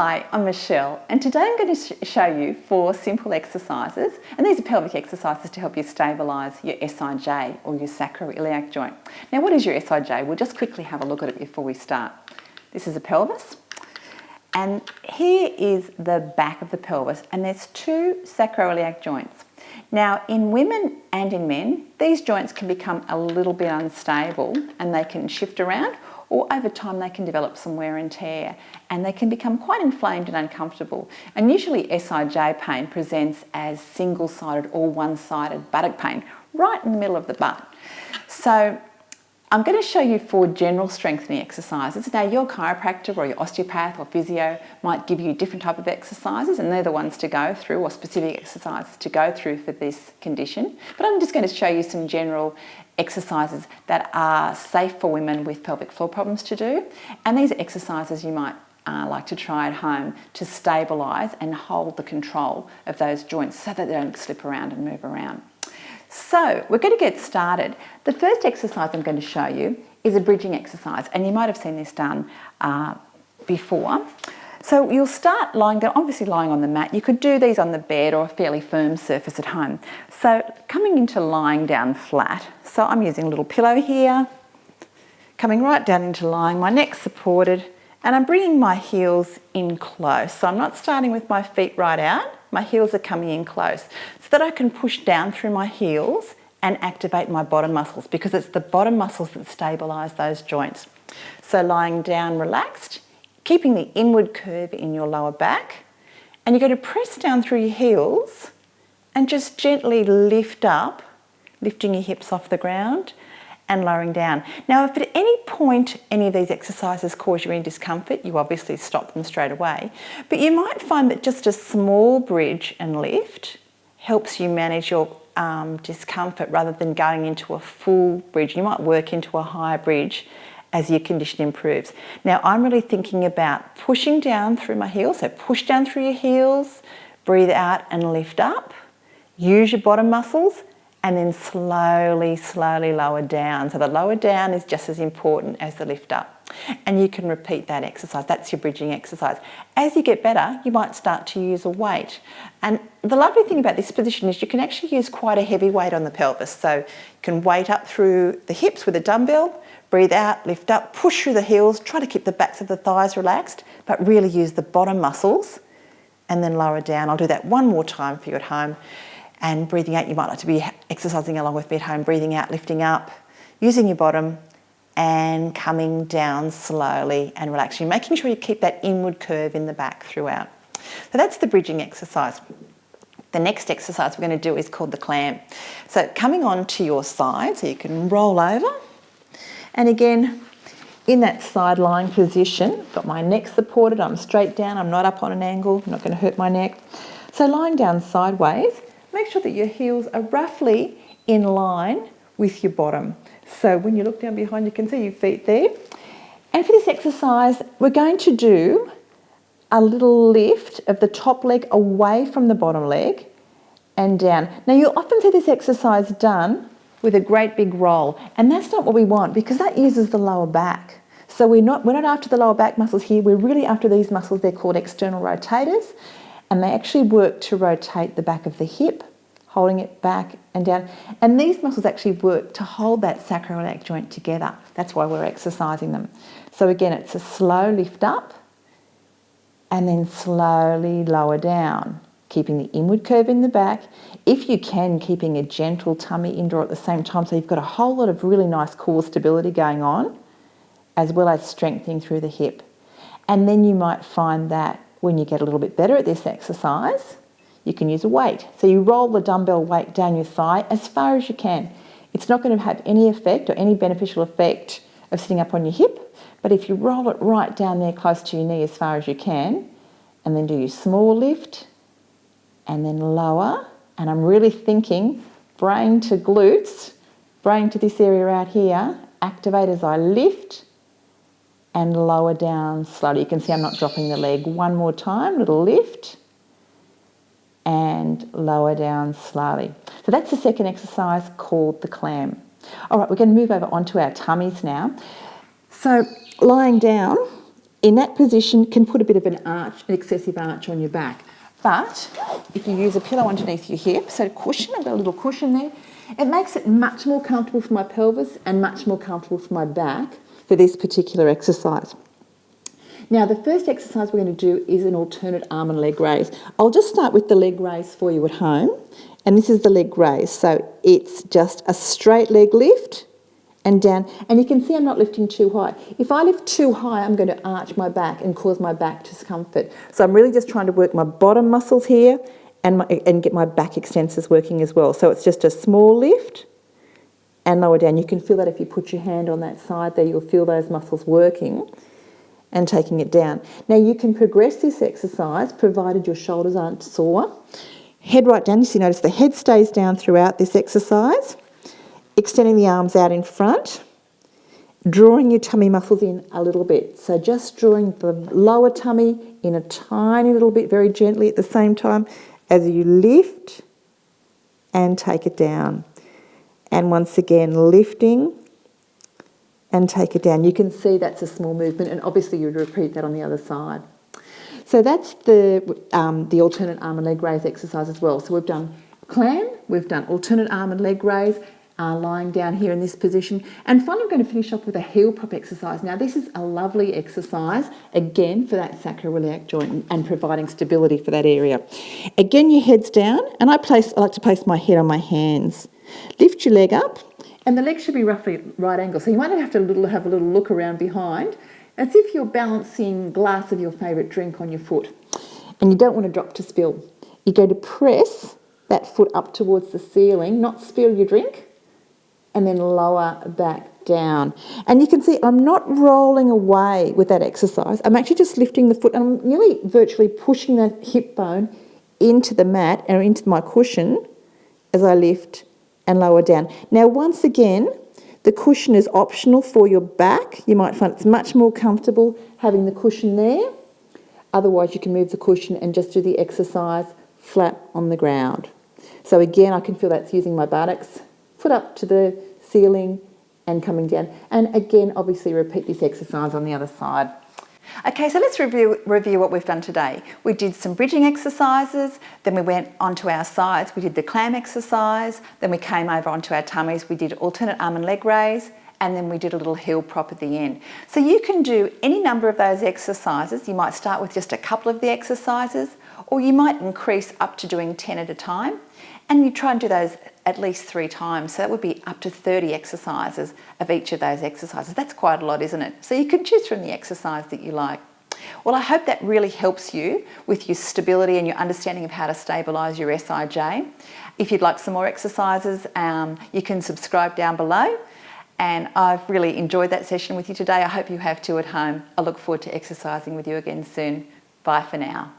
Hi, I'm Michelle, and today I'm going to show you 4 simple exercises, and these are pelvic exercises to help you stabilise your SIJ or your sacroiliac joint. Now, what is your SIJ? We'll just quickly have a look at it before we start. This is a pelvis, and here is the back of the pelvis, and there's 2 sacroiliac joints. Now, in women and in men, these joints can become a little bit unstable and they can shift around, or over time they can develop some wear and tear, and they can become quite inflamed and uncomfortable. And usually SIJ pain presents as single-sided or one-sided buttock pain right in the middle of the butt. So I'm going to show you 4 general strengthening exercises. Now, your chiropractor or your osteopath or physio might give you different type of exercises, and they're the ones to go through, or specific exercises to go through for this condition. But I'm just going to show you some general exercises that are safe for women with pelvic floor problems to do. And these are exercises you might like to try at home to stabilise and hold the control of those joints so that they don't slip around and move around. So we're going to get started. The first exercise I'm going to show you is a bridging exercise, and you might have seen this done before. So you'll start lying down, obviously lying on the mat. You could do these on the bed or a fairly firm surface at home. So coming into lying down flat, so I'm using a little pillow here, coming right down into lying, my neck's supported, and I'm bringing my heels in close. So I'm not starting with my feet right out, my heels are coming in close, so that I can push down through my heels and activate my bottom muscles, because it's the bottom muscles that stabilise those joints. So lying down relaxed, keeping the inward curve in your lower back, and you're going to press down through your heels and just gently lift up, lifting your hips off the ground and lowering down. Now, if at any point any of these exercises cause you any discomfort, you obviously stop them straight away. But you might find that just a small bridge and lift helps you manage your discomfort rather than going into a full bridge. You might work into a higher bridge as your condition improves. Now, I'm really thinking about pushing down through my heels. So push down through your heels, breathe out and lift up. Use your bottom muscles, and then slowly, slowly lower down. So the lower down is just as important as the lift up. And you can repeat that exercise. That's your bridging exercise. As you get better, you might start to use a weight. And the lovely thing about this position is you can actually use quite a heavy weight on the pelvis. So you can weight up through the hips with a dumbbell, breathe out, lift up, push through the heels, try to keep the backs of the thighs relaxed, but really use the bottom muscles, and then lower down. I'll do that one more time for you at home. And breathing out, you might like to be exercising along with me at home, breathing out, lifting up, using your bottom, and coming down slowly and relaxing, making sure you keep that inward curve in the back throughout. So that's the bridging exercise. The next exercise we're going to do is called the clam. So coming onto your side, so you can roll over. And again, in that side lying position, got my neck supported, I'm straight down, I'm not up on an angle, I'm not going to hurt my neck. So lying down sideways, make sure that your heels are roughly in line with your bottom. So when you look down behind, you can see your feet there. And for this exercise, we're going to do a little lift of the top leg away from the bottom leg and down. Now, you'll often see this exercise done with a great big roll, and that's not what we want, because that uses the lower back. So we're not after the lower back muscles here, we're really after these muscles. They're called external rotators, and they actually work to rotate the back of the hip, holding it back and down. And these muscles actually work to hold that sacroiliac joint together. That's why we're exercising them. So again, it's a slow lift up and then slowly lower down, keeping the inward curve in the back. If you can, keeping a gentle tummy indoor at the same time, so you've got a whole lot of really nice core stability going on, as well as strengthening through the hip. And then you might find that when you get a little bit better at this exercise, you can use a weight. So you roll the dumbbell weight down your thigh as far as you can. It's not going to have any effect or any beneficial effect of sitting up on your hip, but if you roll it right down there close to your knee as far as you can, and then do your small lift, and then lower, and I'm really thinking brain to glutes, brain to this area out here, activate as I lift and lower down slowly. You can see I'm not dropping the leg. One more time, little lift and lower down slowly. So that's the second exercise called the clam. All right, we're going to move over onto our tummies now. So lying down, in that position can put a bit of an arch, an excessive arch on your back. But if you use a pillow underneath your hip, so cushion, I've got a little cushion there, it makes it much more comfortable for my pelvis and much more comfortable for my back for this particular exercise. Now, the first exercise we're going to do is an alternate arm and leg raise. I'll just start with the leg raise for you at home. And this is the leg raise. So it's just a straight leg lift and down. And you can see I'm not lifting too high. If I lift too high, I'm going to arch my back and cause my back discomfort. So I'm really just trying to work my bottom muscles here and get my back extensors working as well. So it's just a small lift and lower down. You can feel that if you put your hand on that side there, you'll feel those muscles working and taking it down. Now you can progress this exercise provided your shoulders aren't sore. Head right down. You notice the head stays down throughout this exercise. Extending the arms out in front. Drawing your tummy muscles in a little bit. So just drawing the lower tummy in a tiny little bit, very gently at the same time as you lift and take it down. And once again, lifting and take it down. You can see that's a small movement, and obviously you'd repeat that on the other side. So that's the alternate arm and leg raise exercise as well. So we've done clam, we've done alternate arm and leg raise, lying down here in this position. And finally, we're going to finish off with a heel prop exercise. Now, this is a lovely exercise, again, for that sacroiliac joint and providing stability for that area. Again, your head's down, and I like to place my head on my hands. Lift your leg up, and the leg should be roughly right angle. So you might have to have a little look around behind, as if you're balancing a glass of your favourite drink on your foot. And you don't want to drop to spill. You're going to press that foot up towards the ceiling, not spill your drink, and then lower back down. And you can see I'm not rolling away with that exercise. I'm actually just lifting the foot, and I'm nearly virtually pushing the hip bone into the mat or into my cushion as I lift and lower down. Now, once again, the cushion is optional for your back. You might find it's much more comfortable having the cushion there. Otherwise, you can move the cushion and just do the exercise flat on the ground. So again, I can feel that's using my buttocks, foot up to the ceiling and coming down. And again, obviously repeat this exercise on the other side. Okay, so let's review what we've done today. We did some bridging exercises, then we went onto our sides, we did the clam exercise, then we came over onto our tummies, we did alternate arm and leg raise, and then we did a little heel prop at the end. So you can do any number of those exercises. You might start with just a couple of the exercises, or you might increase up to doing 10 at a time, and you try and do those at least 3 times. So that would be up to 30 exercises of each of those exercises. That's quite a lot, isn't it? So you can choose from the exercise that you like. Well, I hope that really helps you with your stability and your understanding of how to stabilise your SIJ. If you'd like some more exercises, you can subscribe down below. And I've really enjoyed that session with you today. I hope you have too at home. I look forward to exercising with you again soon. Bye for now.